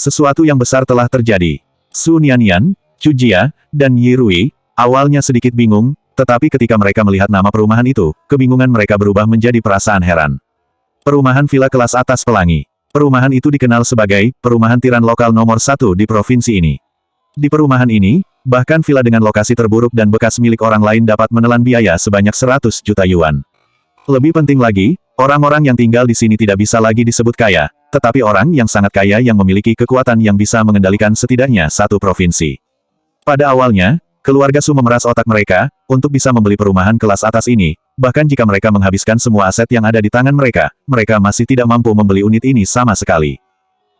Sesuatu yang besar telah terjadi. Su Nianyan, Chu Jia, dan Yi Rui, awalnya sedikit bingung, tetapi ketika mereka melihat nama perumahan itu, kebingungan mereka berubah menjadi perasaan heran. Perumahan villa kelas atas pelangi. Perumahan itu dikenal sebagai perumahan tiran lokal nomor 1 di provinsi ini. Di perumahan ini, bahkan villa dengan lokasi terburuk dan bekas milik orang lain dapat menelan biaya sebanyak 100 juta yuan. Lebih penting lagi, orang-orang yang tinggal di sini tidak bisa lagi disebut kaya, tetapi orang yang sangat kaya yang memiliki kekuatan yang bisa mengendalikan setidaknya satu provinsi. Pada awalnya, keluarga Su memeras otak mereka, untuk bisa membeli perumahan kelas atas ini, bahkan jika mereka menghabiskan semua aset yang ada di tangan mereka, mereka masih tidak mampu membeli unit ini sama sekali.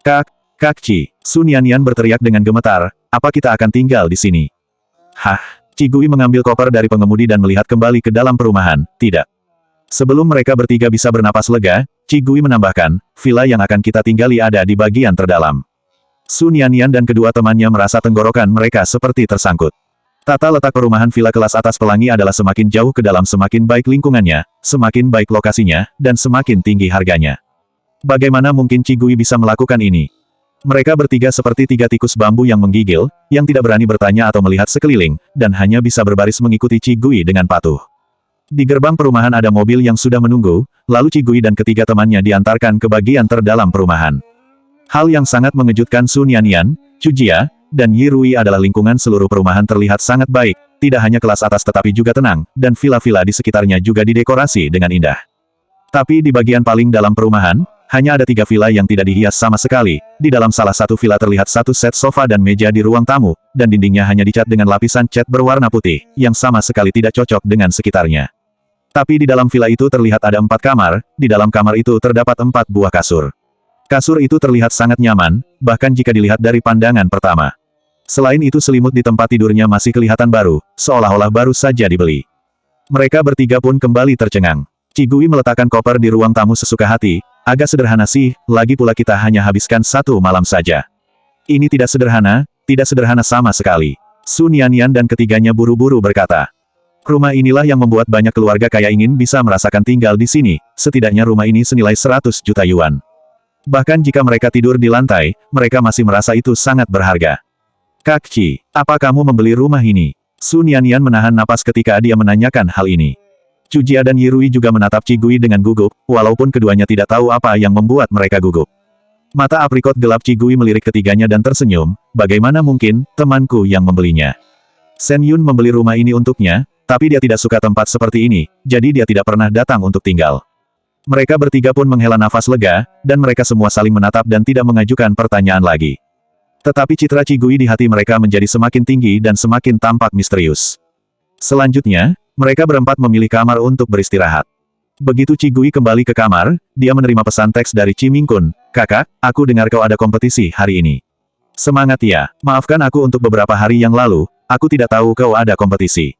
Kak Ci, Su Nianyan berteriak dengan gemetar, apa kita akan tinggal di sini? Hah, Ci Gui mengambil koper dari pengemudi dan melihat kembali ke dalam perumahan, tidak. Sebelum mereka bertiga bisa bernapas lega, Ci Gui menambahkan, villa yang akan kita tinggali ada di bagian terdalam. Su Nianyan dan kedua temannya merasa tenggorokan mereka seperti tersangkut. Tata letak perumahan villa kelas atas pelangi adalah semakin jauh ke dalam semakin baik lingkungannya, semakin baik lokasinya, dan semakin tinggi harganya. Bagaimana mungkin Ci Gui bisa melakukan ini? Mereka bertiga seperti tiga tikus bambu yang menggigil, yang tidak berani bertanya atau melihat sekeliling, dan hanya bisa berbaris mengikuti Ci Gui dengan patuh. Di gerbang perumahan ada mobil yang sudah menunggu, lalu Ci Gui dan ketiga temannya diantarkan ke bagian terdalam perumahan. Hal yang sangat mengejutkan Su Nianyan, Chu Jia, dan Yi Rui adalah lingkungan seluruh perumahan terlihat sangat baik, tidak hanya kelas atas tetapi juga tenang, dan villa-villa di sekitarnya juga didekorasi dengan indah. Tapi di bagian paling dalam perumahan, hanya ada 3 villa yang tidak dihias sama sekali. Di dalam salah satu villa terlihat satu set sofa dan meja di ruang tamu, dan dindingnya hanya dicat dengan lapisan cat berwarna putih, yang sama sekali tidak cocok dengan sekitarnya. Tapi di dalam villa itu terlihat ada 4 kamar, di dalam kamar itu terdapat 4 buah kasur. Kasur itu terlihat sangat nyaman, bahkan jika dilihat dari pandangan pertama. Selain itu selimut di tempat tidurnya masih kelihatan baru, seolah-olah baru saja dibeli. Mereka bertiga pun kembali tercengang. Ci Gui meletakkan koper di ruang tamu sesuka hati, agak sederhana sih, lagi pula kita hanya habiskan 1 malam saja. Ini tidak sederhana sama sekali. Su Nianyan dan ketiganya buru-buru berkata. Rumah inilah yang membuat banyak keluarga kaya ingin bisa merasakan tinggal di sini, setidaknya rumah ini senilai 100 juta yuan. Bahkan jika mereka tidur di lantai, mereka masih merasa itu sangat berharga. Kak Ci, apa kamu membeli rumah ini? Su Nianyan menahan napas ketika dia menanyakan hal ini. Chu Jia dan Yi Rui juga menatap Ci Gui dengan gugup, walaupun keduanya tidak tahu apa yang membuat mereka gugup. Mata aprikot gelap Ci Gui melirik ketiganya dan tersenyum, bagaimana mungkin, temanku yang membelinya. Shen Yun membeli rumah ini untuknya, tapi dia tidak suka tempat seperti ini, jadi dia tidak pernah datang untuk tinggal. Mereka bertiga pun menghela nafas lega, dan mereka semua saling menatap dan tidak mengajukan pertanyaan lagi. Tetapi citra Ci Gui di hati mereka menjadi semakin tinggi dan semakin tampak misterius. Selanjutnya, mereka berempat memilih kamar untuk beristirahat. Begitu Ci Gui kembali ke kamar, dia menerima pesan teks dari Chi Mingkun, "Kakak, aku dengar kau ada kompetisi hari ini. Semangat ya, maafkan aku untuk beberapa hari yang lalu, aku tidak tahu kau ada kompetisi."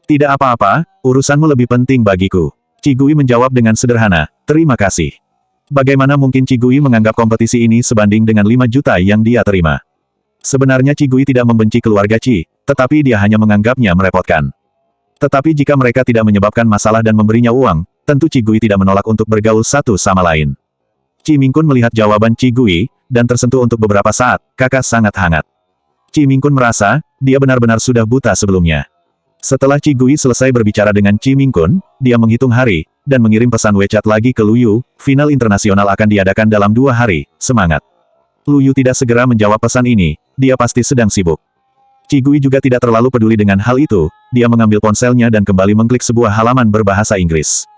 "Tidak apa-apa, urusanmu lebih penting bagiku." Ci Gui menjawab dengan sederhana, "Terima kasih." Bagaimana mungkin Ci Gui menganggap kompetisi ini sebanding dengan 5 juta yang dia terima? Sebenarnya Ci Gui tidak membenci keluarga Ci, tetapi dia hanya menganggapnya merepotkan. Tetapi jika mereka tidak menyebabkan masalah dan memberinya uang, tentu Ci Gui tidak menolak untuk bergaul satu sama lain. Chi Mingkun melihat jawaban Ci Gui, dan tersentuh untuk beberapa saat, kakak sangat hangat. Chi Mingkun merasa, dia benar-benar sudah buta sebelumnya. Setelah Ci Gui selesai berbicara dengan Chi Mingkun, dia menghitung hari, dan mengirim pesan WeChat lagi ke Lu Yu, final internasional akan diadakan dalam 2 hari, semangat. Lu Yu tidak segera menjawab pesan ini, dia pasti sedang sibuk. Ci Gui juga tidak terlalu peduli dengan hal itu, dia mengambil ponselnya dan kembali mengklik sebuah halaman berbahasa Inggris.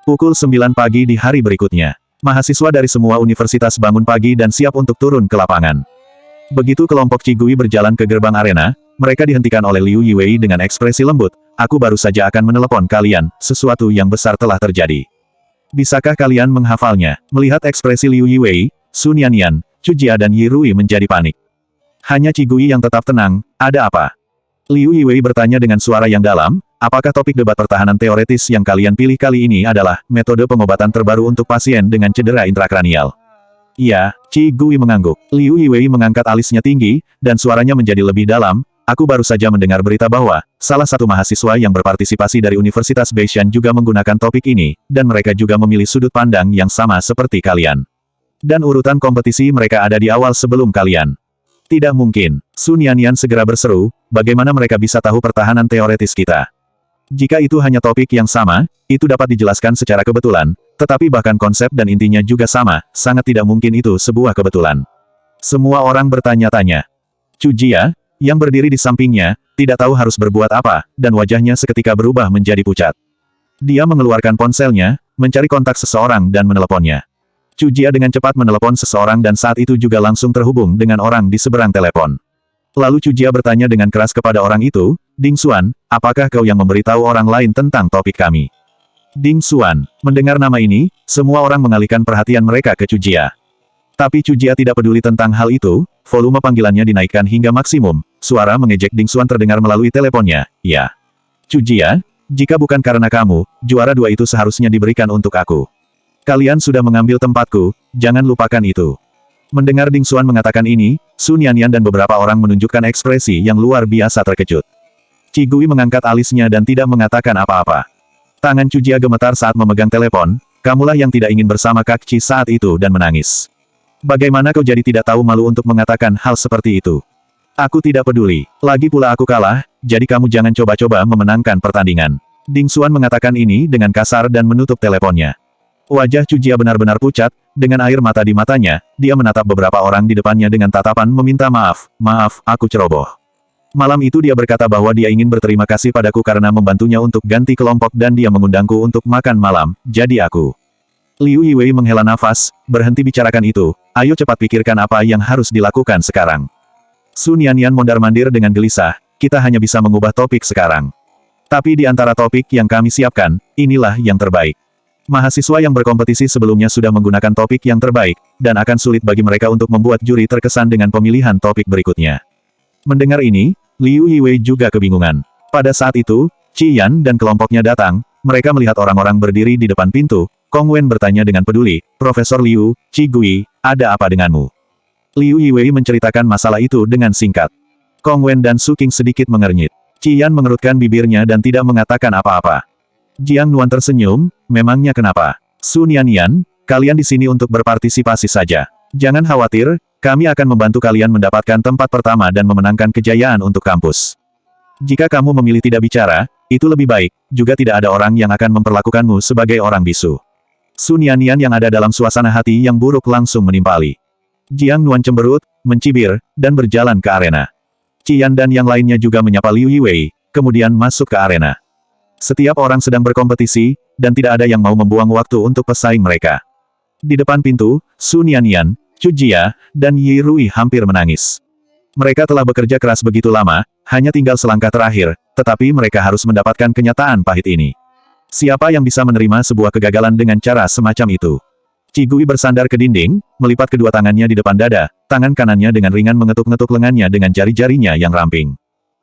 Pukul 9 pagi di hari berikutnya. Mahasiswa dari semua universitas bangun pagi dan siap untuk turun ke lapangan. Begitu kelompok Ci Gui berjalan ke gerbang arena, mereka dihentikan oleh Liu Yiwei dengan ekspresi lembut, "Aku baru saja akan menelepon kalian, sesuatu yang besar telah terjadi. Bisakah kalian menghafalnya?" Melihat ekspresi Liu Yiwei, Su Nianyan, Chu Jia dan Yi Rui menjadi panik. Hanya Ci Gui yang tetap tenang, "Ada apa?" Liu Yiwei bertanya dengan suara yang dalam, "Apakah topik debat pertahanan teoretis yang kalian pilih kali ini adalah metode pengobatan terbaru untuk pasien dengan cedera intrakranial?" "Iya," Ci Gui mengangguk. Liu Yiwei mengangkat alisnya tinggi, dan suaranya menjadi lebih dalam, "Aku baru saja mendengar berita bahwa, salah satu mahasiswa yang berpartisipasi dari Universitas Beishan juga menggunakan topik ini, dan mereka juga memilih sudut pandang yang sama seperti kalian. Dan urutan kompetisi mereka ada di awal sebelum kalian. Tidak mungkin. Sun Yanyan segera berseru, bagaimana mereka bisa tahu pertahanan teoretis kita? Jika itu hanya topik yang sama, itu dapat dijelaskan secara kebetulan, tetapi bahkan konsep dan intinya juga sama, sangat tidak mungkin itu sebuah kebetulan. Semua orang bertanya-tanya. Chu Jia, yang berdiri di sampingnya, tidak tahu harus berbuat apa, dan wajahnya seketika berubah menjadi pucat. Dia mengeluarkan ponselnya, mencari kontak seseorang dan meneleponnya. Chu Jia dengan cepat menelepon seseorang dan saat itu juga langsung terhubung dengan orang di seberang telepon. Lalu Chu Jia bertanya dengan keras kepada orang itu, Ding Xuan, apakah kau yang memberitahu orang lain tentang topik kami? Ding Xuan, mendengar nama ini, semua orang mengalihkan perhatian mereka ke Chu Jia. Tapi Chu Jia tidak peduli tentang hal itu, volume panggilannya dinaikkan hingga maksimum, suara mengejek Ding Xuan terdengar melalui teleponnya, ya. Chu Jia, jika bukan karena kamu, juara 2 itu seharusnya diberikan untuk aku. Kalian sudah mengambil tempatku, jangan lupakan itu. Mendengar Ding Xuan mengatakan ini, Sun Yanyan dan beberapa orang menunjukkan ekspresi yang luar biasa terkejut. Qi Gui mengangkat alisnya dan tidak mengatakan apa-apa. Tangan Chu Jia gemetar saat memegang telepon, kamulah yang tidak ingin bersama Kak Qi saat itu dan menangis. Bagaimana kau jadi tidak tahu malu untuk mengatakan hal seperti itu? Aku tidak peduli, lagi pula aku kalah, jadi kamu jangan coba-coba memenangkan pertandingan. Ding Xuan mengatakan ini dengan kasar dan menutup teleponnya. Wajah Chu Jia benar-benar pucat, dengan air mata di matanya, dia menatap beberapa orang di depannya dengan tatapan meminta maaf, maaf, aku ceroboh. Malam itu dia berkata bahwa dia ingin berterima kasih padaku karena membantunya untuk ganti kelompok dan dia mengundangku untuk makan malam, jadi aku. Liu Yiwei menghela nafas, berhenti bicarakan itu, ayo cepat pikirkan apa yang harus dilakukan sekarang. Sun Yanyan mondar-mandir dengan gelisah, kita hanya bisa mengubah topik sekarang. Tapi di antara topik yang kami siapkan, inilah yang terbaik. Mahasiswa yang berkompetisi sebelumnya sudah menggunakan topik yang terbaik, dan akan sulit bagi mereka untuk membuat juri terkesan dengan pemilihan topik berikutnya. Mendengar ini, Liu Yiwei juga kebingungan. Pada saat itu, Qi Yan dan kelompoknya datang, mereka melihat orang-orang berdiri di depan pintu, Kong Wen bertanya dengan peduli, Profesor Liu, Qi Gui, ada apa denganmu? Liu Yiwei menceritakan masalah itu dengan singkat. Kong Wen dan Su Qing sedikit mengernyit. Qi Yan mengerutkan bibirnya dan tidak mengatakan apa-apa. Jiang Nuan tersenyum, memangnya kenapa? Sun Yanyan, kalian di sini untuk berpartisipasi saja. Jangan khawatir, kami akan membantu kalian mendapatkan tempat pertama dan memenangkan kejayaan untuk kampus. Jika kamu memilih tidak bicara, itu lebih baik, juga tidak ada orang yang akan memperlakukanmu sebagai orang bisu. Sun Yanyan yang ada dalam suasana hati yang buruk langsung menimpali. Jiang Nuan cemberut, mencibir, dan berjalan ke arena. Qi Yan dan yang lainnya juga menyapa Liu Yiwei, kemudian masuk ke arena. Setiap orang sedang berkompetisi, dan tidak ada yang mau membuang waktu untuk pesaing mereka. Di depan pintu, Sun Yanyan, Chu Jia, dan Yi Rui hampir menangis. Mereka telah bekerja keras begitu lama, hanya tinggal selangkah terakhir, tetapi mereka harus mendapatkan kenyataan pahit ini. Siapa yang bisa menerima sebuah kegagalan dengan cara semacam itu? Qi Gui bersandar ke dinding, melipat kedua tangannya di depan dada, tangan kanannya dengan ringan mengetuk-ngetuk lengannya dengan jari-jarinya yang ramping.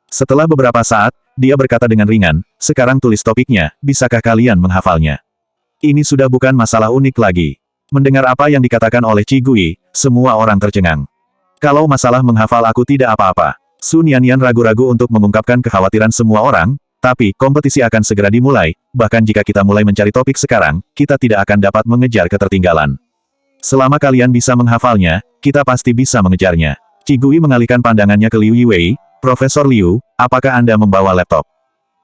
Setelah beberapa saat, dia berkata dengan ringan, sekarang tulis topiknya, bisakah kalian menghafalnya? Ini sudah bukan masalah unik lagi. Mendengar apa yang dikatakan oleh Qi Gui, semua orang tercengang. Kalau masalah menghafal aku tidak apa-apa. Sun Yanyan ragu-ragu untuk mengungkapkan kekhawatiran semua orang, tapi kompetisi akan segera dimulai, bahkan jika kita mulai mencari topik sekarang, kita tidak akan dapat mengejar ketertinggalan. Selama kalian bisa menghafalnya, kita pasti bisa mengejarnya. Qi Gui mengalihkan pandangannya ke Liu Yiwei, Profesor Liu, apakah Anda membawa laptop?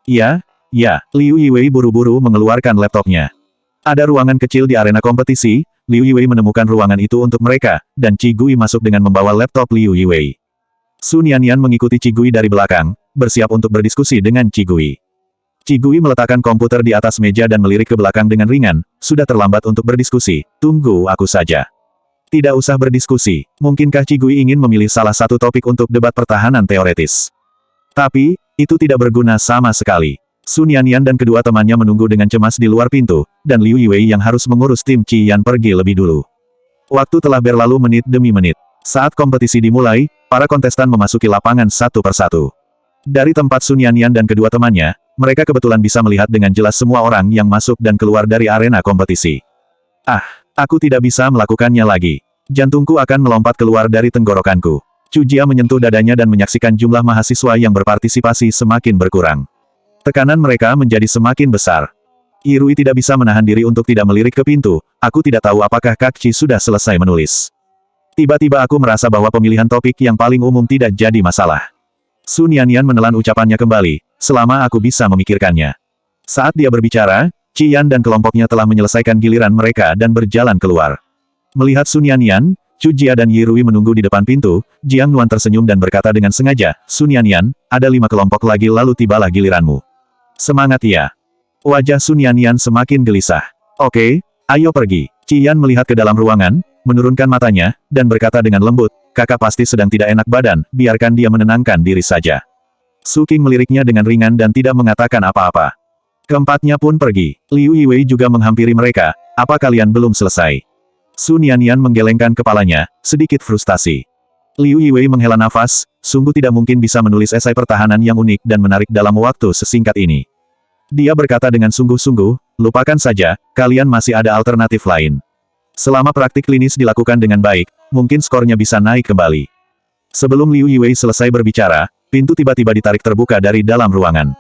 Ya, ya, Liu Yiwei buru-buru mengeluarkan laptopnya. Ada ruangan kecil di arena kompetisi, Liu Yiwei menemukan ruangan itu untuk mereka, dan Qi Gui masuk dengan membawa laptop Liu Yiwei. Sun Yanyan mengikuti Qi Gui dari belakang, bersiap untuk berdiskusi dengan Qi Gui. Qi Gui meletakkan komputer di atas meja dan melirik ke belakang dengan ringan, sudah terlambat untuk berdiskusi, tunggu aku saja. Tidak usah berdiskusi, mungkinkah Qi Gui ingin memilih salah satu topik untuk debat pertahanan teoretis? Tapi, itu tidak berguna sama sekali. Sun Yanyan dan kedua temannya menunggu dengan cemas di luar pintu, dan Liu Yiwei yang harus mengurus tim Qi Yan pergi lebih dulu. Waktu telah berlalu menit demi menit. Saat kompetisi dimulai, para kontestan memasuki lapangan satu persatu. Dari tempat Sun Yanyan dan kedua temannya, mereka kebetulan bisa melihat dengan jelas semua orang yang masuk dan keluar dari arena kompetisi. Ah, aku tidak bisa melakukannya lagi. Jantungku akan melompat keluar dari tenggorokanku. Chu Jia menyentuh dadanya dan menyaksikan jumlah mahasiswa yang berpartisipasi semakin berkurang. Tekanan mereka menjadi semakin besar. Yirui tidak bisa menahan diri untuk tidak melirik ke pintu, aku tidak tahu apakah Kak Chi sudah selesai menulis. Tiba-tiba aku merasa bahwa pemilihan topik yang paling umum tidak jadi masalah. Su Nianian menelan ucapannya kembali, selama aku bisa memikirkannya. Saat dia berbicara, Qian dan kelompoknya telah menyelesaikan giliran mereka dan berjalan keluar. Melihat Su Nianian, Chu Jia dan Yirui menunggu di depan pintu, Jiang Nuan tersenyum dan berkata dengan sengaja, Su Nianian, ada 5 kelompok lagi lalu tibalah giliranmu. Semangat ya. Wajah Su Nianian semakin gelisah. Oke, ayo pergi. Qian melihat ke dalam ruangan, menurunkan matanya, dan berkata dengan lembut, kakak pasti sedang tidak enak badan, biarkan dia menenangkan diri saja. Su King meliriknya dengan ringan dan tidak mengatakan apa-apa. Keempatnya pun pergi. Liu Yiwei juga menghampiri mereka, apa kalian belum selesai? Su Nianian menggelengkan kepalanya, sedikit frustasi. Liu Yiwei menghela nafas, sungguh tidak mungkin bisa menulis esai pertahanan yang unik dan menarik dalam waktu sesingkat ini. Dia berkata dengan sungguh-sungguh, lupakan saja, kalian masih ada alternatif lain. Selama praktik klinis dilakukan dengan baik, mungkin skornya bisa naik kembali. Sebelum Liu Yiwei selesai berbicara, pintu tiba-tiba ditarik terbuka dari dalam ruangan.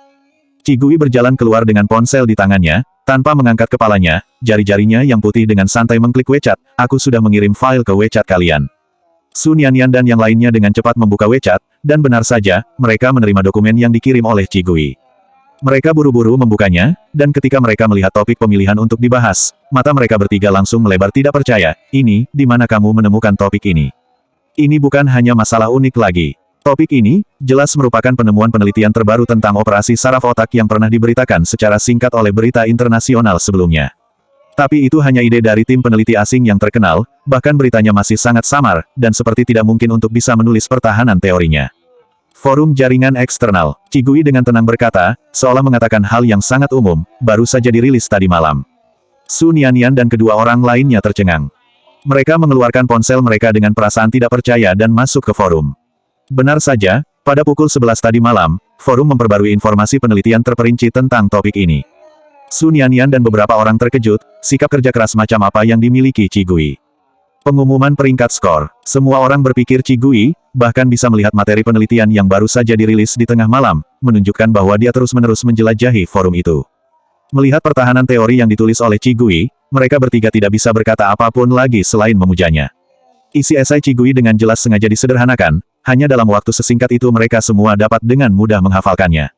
Qigui berjalan keluar dengan ponsel di tangannya, tanpa mengangkat kepalanya, jari-jarinya yang putih dengan santai mengklik WeChat, aku sudah mengirim file ke WeChat kalian. Su Nianian dan yang lainnya dengan cepat membuka WeChat, dan benar saja, mereka menerima dokumen yang dikirim oleh Qigui. Mereka buru-buru membukanya, dan ketika mereka melihat topik pemilihan untuk dibahas, mata mereka bertiga langsung melebar tidak percaya, ini, di mana kamu menemukan topik ini? Ini bukan hanya masalah unik lagi. Topik ini, jelas merupakan penemuan penelitian terbaru tentang operasi saraf otak yang pernah diberitakan secara singkat oleh berita internasional sebelumnya. Tapi itu hanya ide dari tim peneliti asing yang terkenal, bahkan beritanya masih sangat samar, dan seperti tidak mungkin untuk bisa menulis pertahanan teorinya. Forum jaringan eksternal, Qigui dengan tenang berkata, seolah mengatakan hal yang sangat umum, baru saja dirilis tadi malam. Su Nianian dan kedua orang lainnya tercengang. Mereka mengeluarkan ponsel mereka dengan perasaan tidak percaya dan masuk ke forum. Benar saja, pada pukul 11 tadi malam, forum memperbarui informasi penelitian terperinci tentang topik ini. Su Nianian dan beberapa orang terkejut, sikap kerja keras macam apa yang dimiliki Qigui. Pengumuman peringkat skor. Semua orang berpikir Qigui, bahkan bisa melihat materi penelitian yang baru saja dirilis di tengah malam, menunjukkan bahwa dia terus-menerus menjelajahi forum itu. Melihat pertahanan teori yang ditulis oleh Qigui, mereka bertiga tidak bisa berkata apapun lagi selain memujanya. Isi esai Qigui dengan jelas sengaja disederhanakan, hanya dalam waktu sesingkat itu mereka semua dapat dengan mudah menghafalkannya.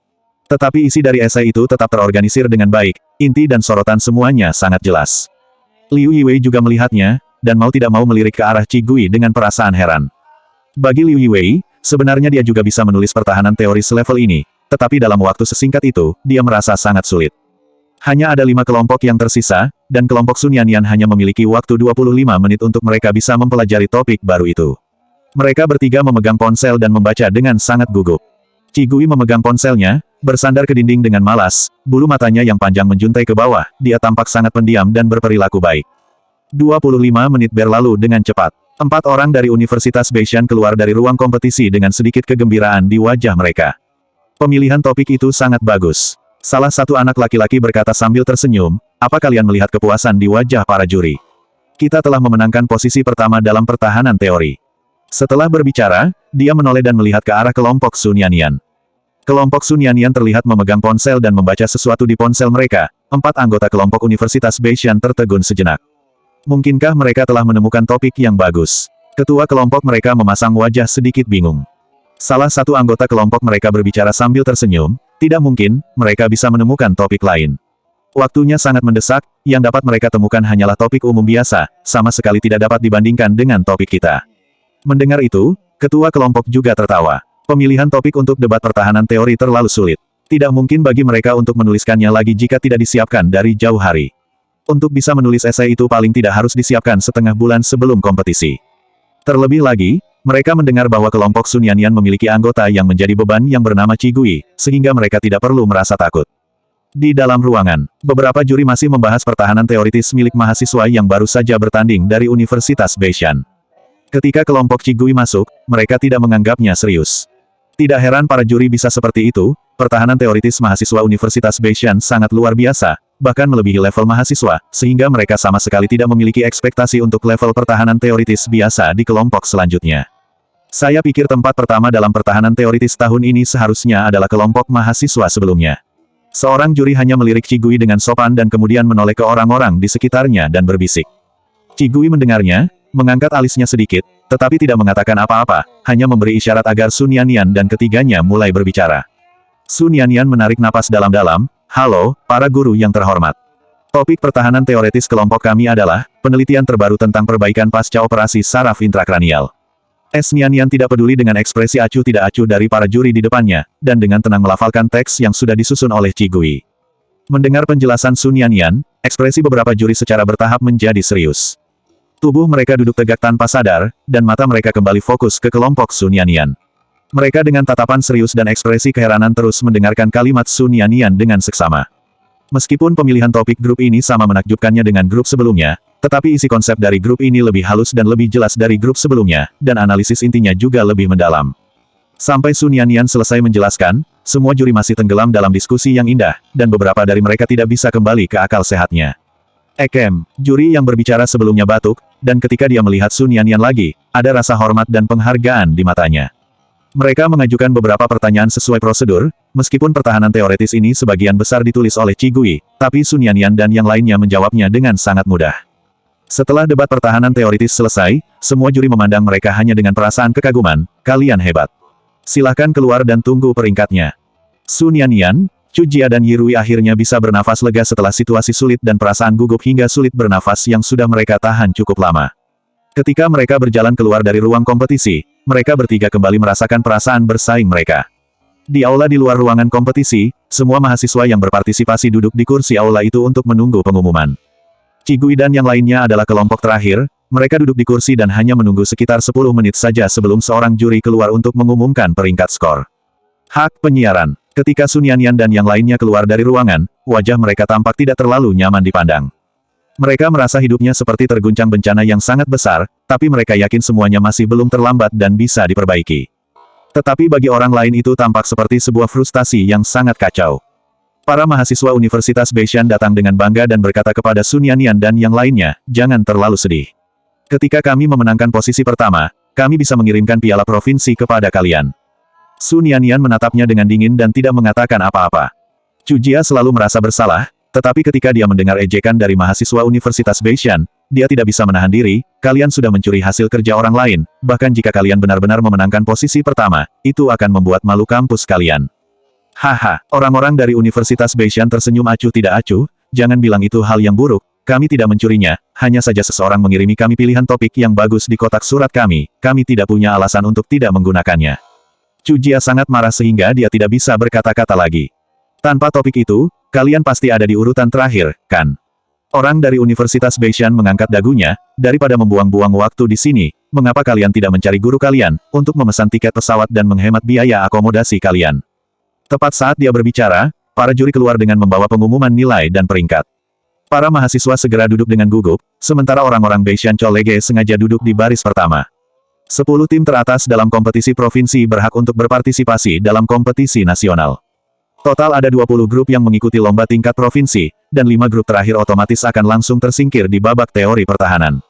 Tetapi isi dari esai itu tetap terorganisir dengan baik, inti dan sorotan semuanya sangat jelas. Liu Yiwei juga melihatnya, dan mau tidak mau melirik ke arah Qigui dengan perasaan heran. Bagi Liu Yiwei, sebenarnya dia juga bisa menulis pertahanan teori selevel ini, tetapi dalam waktu sesingkat itu, dia merasa sangat sulit. Hanya ada 5 kelompok yang tersisa, dan kelompok Su Nianian hanya memiliki waktu 25 menit untuk mereka bisa mempelajari topik baru itu. Mereka bertiga memegang ponsel dan membaca dengan sangat gugup. Qigui memegang ponselnya, bersandar ke dinding dengan malas, bulu matanya yang panjang menjuntai ke bawah, dia tampak sangat pendiam dan berperilaku baik. 25 menit berlalu dengan cepat. 4 orang dari Universitas Beishan keluar dari ruang kompetisi dengan sedikit kegembiraan di wajah mereka. Pemilihan topik itu sangat bagus. Salah satu anak laki-laki berkata sambil tersenyum, apa kalian melihat kepuasan di wajah para juri? Kita telah memenangkan posisi pertama dalam pertahanan teori. Setelah berbicara, dia menoleh dan melihat ke arah kelompok Su Nianian. Kelompok Su Nianian terlihat memegang ponsel dan membaca sesuatu di ponsel mereka. 4 anggota kelompok Universitas Beishan tertegun sejenak. Mungkinkah mereka telah menemukan topik yang bagus? Ketua kelompok mereka memasang wajah sedikit bingung. Salah satu anggota kelompok mereka berbicara sambil tersenyum, tidak mungkin, mereka bisa menemukan topik lain. Waktunya sangat mendesak, yang dapat mereka temukan hanyalah topik umum biasa, sama sekali tidak dapat dibandingkan dengan topik kita. Mendengar itu, ketua kelompok juga tertawa. Pemilihan topik untuk debat pertahanan teori terlalu sulit. Tidak mungkin bagi mereka untuk menuliskannya lagi jika tidak disiapkan dari jauh hari. Untuk bisa menulis esai itu paling tidak harus disiapkan setengah bulan sebelum kompetisi. Terlebih lagi, mereka mendengar bahwa kelompok Su Nianian memiliki anggota yang menjadi beban yang bernama Qigui, sehingga mereka tidak perlu merasa takut. Di dalam ruangan, beberapa juri masih membahas pertahanan teoritis milik mahasiswa yang baru saja bertanding dari Universitas Beishan. Ketika kelompok Qigui masuk, mereka tidak menganggapnya serius. Tidak heran para juri bisa seperti itu, pertahanan teoritis mahasiswa Universitas Beishan sangat luar biasa, bahkan melebihi level mahasiswa, sehingga mereka sama sekali tidak memiliki ekspektasi untuk level pertahanan teoritis biasa di kelompok selanjutnya. Saya pikir tempat pertama dalam pertahanan teoritis tahun ini seharusnya adalah kelompok mahasiswa sebelumnya. Seorang juri hanya melirik Qigui dengan sopan dan kemudian menoleh ke orang-orang di sekitarnya dan berbisik. Qigui mendengarnya, mengangkat alisnya sedikit, tetapi tidak mengatakan apa-apa, hanya memberi isyarat agar Sun Yanyan dan ketiganya mulai berbicara. Sun Yanyan menarik napas dalam-dalam. Halo, para guru yang terhormat. Topik pertahanan teoretis kelompok kami adalah penelitian terbaru tentang perbaikan pasca operasi saraf intrakranial. Nian tidak peduli dengan ekspresi acuh tidak acuh dari para juri di depannya, dan dengan tenang melafalkan teks yang sudah disusun oleh Qigui. Mendengar penjelasan Sun Yanyan, ekspresi beberapa juri secara bertahap menjadi serius. Tubuh mereka duduk tegak tanpa sadar, dan mata mereka kembali fokus ke kelompok Sun Yanyan. Mereka dengan tatapan serius dan ekspresi keheranan terus mendengarkan kalimat Sun Yanyan dengan seksama. Meskipun pemilihan topik grup ini sama menakjubkannya dengan grup sebelumnya, tetapi isi konsep dari grup ini lebih halus dan lebih jelas dari grup sebelumnya, dan analisis intinya juga lebih mendalam. Sampai Sun Yanyan selesai menjelaskan, semua juri masih tenggelam dalam diskusi yang indah, dan beberapa dari mereka tidak bisa kembali ke akal sehatnya. Juri yang berbicara sebelumnya batuk, dan ketika dia melihat Sun Yanyan lagi, ada rasa hormat dan penghargaan di matanya. Mereka mengajukan beberapa pertanyaan sesuai prosedur, meskipun pertahanan teoretis ini sebagian besar ditulis oleh Qigui, tapi Sun Yanyan dan yang lainnya menjawabnya dengan sangat mudah. Setelah debat pertahanan teoritis selesai, semua juri memandang mereka hanya dengan perasaan kekaguman. Kalian hebat. Silahkan keluar dan tunggu peringkatnya. Sun Yanyan, Chujia dan Yirui akhirnya bisa bernafas lega setelah situasi sulit dan perasaan gugup hingga sulit bernafas yang sudah mereka tahan cukup lama. Ketika mereka berjalan keluar dari ruang kompetisi, mereka bertiga kembali merasakan perasaan bersaing mereka. Di aula di luar ruangan kompetisi, semua mahasiswa yang berpartisipasi duduk di kursi aula itu untuk menunggu pengumuman. Qigui dan yang lainnya adalah kelompok terakhir, mereka duduk di kursi dan hanya menunggu sekitar 10 menit saja sebelum seorang juri keluar untuk mengumumkan peringkat skor. Hak penyiaran. Ketika Sun Yanyan dan yang lainnya keluar dari ruangan, wajah mereka tampak tidak terlalu nyaman dipandang. Mereka merasa hidupnya seperti terguncang bencana yang sangat besar, tapi mereka yakin semuanya masih belum terlambat dan bisa diperbaiki. Tetapi bagi orang lain itu tampak seperti sebuah frustasi yang sangat kacau. Para mahasiswa Universitas Beishan datang dengan bangga dan berkata kepada Sun Yanyan dan yang lainnya, jangan terlalu sedih. Ketika kami memenangkan posisi pertama, kami bisa mengirimkan piala provinsi kepada kalian. Sun Yanyan menatapnya dengan dingin dan tidak mengatakan apa-apa. Chujia selalu merasa bersalah, tetapi ketika dia mendengar ejekan dari mahasiswa Universitas Beishan, dia tidak bisa menahan diri. Kalian sudah mencuri hasil kerja orang lain, bahkan jika kalian benar-benar memenangkan posisi pertama, itu akan membuat malu kampus kalian. Haha, orang-orang dari Universitas Beishan tersenyum acuh tidak acuh, jangan bilang itu hal yang buruk, kami tidak mencurinya, hanya saja seseorang mengirimi kami pilihan topik yang bagus di kotak surat kami tidak punya alasan untuk tidak menggunakannya. Chujia sangat marah sehingga dia tidak bisa berkata-kata lagi. Tanpa topik itu, kalian pasti ada di urutan terakhir, kan? Orang dari Universitas Beishan mengangkat dagunya, daripada membuang-buang waktu di sini, mengapa kalian tidak mencari guru kalian, untuk memesan tiket pesawat dan menghemat biaya akomodasi kalian? Tepat saat dia berbicara, para juri keluar dengan membawa pengumuman nilai dan peringkat. Para mahasiswa segera duduk dengan gugup, sementara orang-orang Beishan College sengaja duduk di baris pertama. 10 tim teratas dalam kompetisi provinsi berhak untuk berpartisipasi dalam kompetisi nasional. Total ada 20 grup yang mengikuti lomba tingkat provinsi, dan 5 grup terakhir otomatis akan langsung tersingkir di babak teori pertahanan.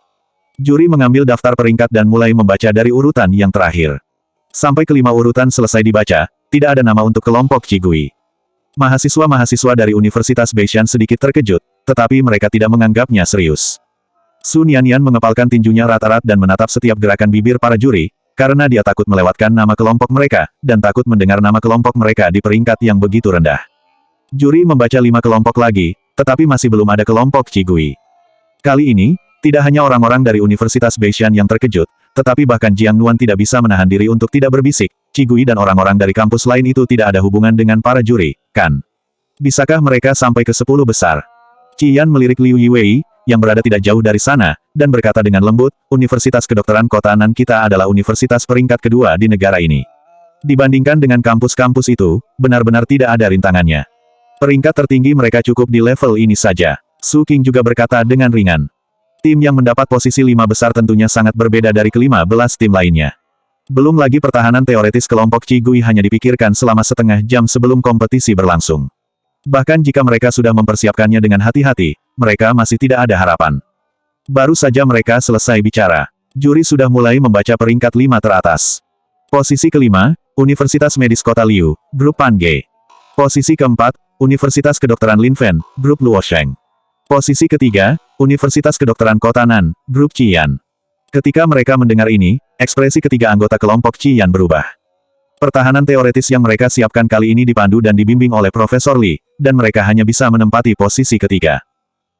Juri mengambil daftar peringkat dan mulai membaca dari urutan yang terakhir. Sampai kelima urutan selesai dibaca, tidak ada nama untuk kelompok Qigui. Mahasiswa-mahasiswa dari Universitas Beishan sedikit terkejut, tetapi mereka tidak menganggapnya serius. Sun Yanyan mengepalkan tinjunya erat-erat dan menatap setiap gerakan bibir para juri, karena dia takut melewatkan nama kelompok mereka, dan takut mendengar nama kelompok mereka di peringkat yang begitu rendah. Juri membaca 5 kelompok lagi, tetapi masih belum ada kelompok Qigui. Kali ini, tidak hanya orang-orang dari Universitas Beishan yang terkejut, tetapi bahkan Jiang Nuan tidak bisa menahan diri untuk tidak berbisik, Qigui dan orang-orang dari kampus lain itu tidak ada hubungan dengan para juri, kan? Bisakah mereka sampai ke 10 besar? Qian melirik Liu Yiwei, yang berada tidak jauh dari sana, dan berkata dengan lembut, Universitas Kedokteran Kota Nan kita adalah universitas peringkat kedua di negara ini. Dibandingkan dengan kampus-kampus itu, benar-benar tidak ada rintangannya. Peringkat tertinggi mereka cukup di level ini saja. Su Qing juga berkata dengan ringan. Tim yang mendapat posisi 5 besar tentunya sangat berbeda dari ke-15 tim lainnya. Belum lagi pertahanan teoretis kelompok Qigui hanya dipikirkan selama setengah jam sebelum kompetisi berlangsung. Bahkan jika mereka sudah mempersiapkannya dengan hati-hati, mereka masih tidak ada harapan. Baru saja mereka selesai bicara. Juri sudah mulai membaca peringkat 5 teratas. Posisi kelima, Universitas Medis Kota Liu, Grup Pan Ge. Posisi keempat, Universitas Kedokteran Linfen, Grup Luosheng. Posisi ketiga, Universitas Kedokteran Kotanan, Grup Qian. Ketika mereka mendengar ini, ekspresi ketiga anggota kelompok Qian berubah. Pertahanan teoretis yang mereka siapkan kali ini dipandu dan dibimbing oleh Profesor Li, dan mereka hanya bisa menempati posisi ketiga.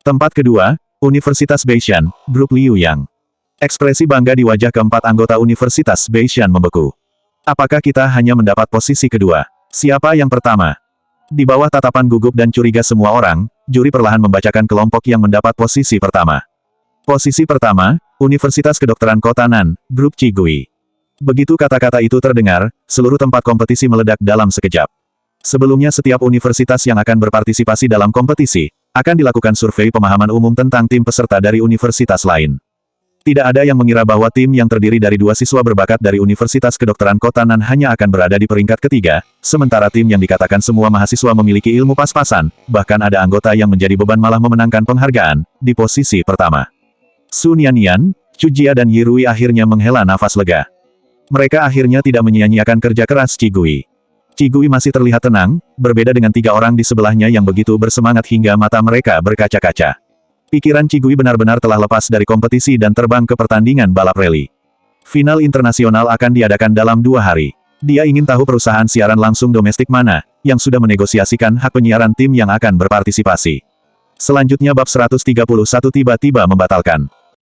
Tempat kedua, Universitas Beishan, Grup Liu Yang. Ekspresi bangga di wajah keempat anggota Universitas Beishan membeku. Apakah kita hanya mendapat posisi kedua? Siapa yang pertama? Di bawah tatapan gugup dan curiga semua orang, juri perlahan membacakan kelompok yang mendapat posisi pertama. Posisi pertama, Universitas Kedokteran Kotanan, Grup Qigui. Begitu kata-kata itu terdengar, seluruh tempat kompetisi meledak dalam sekejap. Sebelumnya setiap universitas yang akan berpartisipasi dalam kompetisi, akan dilakukan survei pemahaman umum tentang tim peserta dari universitas lain. Tidak ada yang mengira bahwa tim yang terdiri dari 2 siswa berbakat dari Universitas Kedokteran Kotanan hanya akan berada di peringkat ketiga, sementara tim yang dikatakan semua mahasiswa memiliki ilmu pas-pasan, bahkan ada anggota yang menjadi beban malah memenangkan penghargaan, di posisi pertama. Su Nianian, Chu Jia dan Yi Rui akhirnya menghela nafas lega. Mereka akhirnya tidak menyia-nyiakan kerja keras Qigui. Qigui masih terlihat tenang, berbeda dengan 3 orang di sebelahnya yang begitu bersemangat hingga mata mereka berkaca-kaca. Pikiran Qigui benar-benar telah lepas dari kompetisi dan terbang ke pertandingan balap rally. Final internasional akan diadakan dalam 2 hari. Dia ingin tahu perusahaan siaran langsung domestik mana, yang sudah menegosiasikan hak penyiaran tim yang akan berpartisipasi. Selanjutnya bab 131 tiba-tiba membatalkan.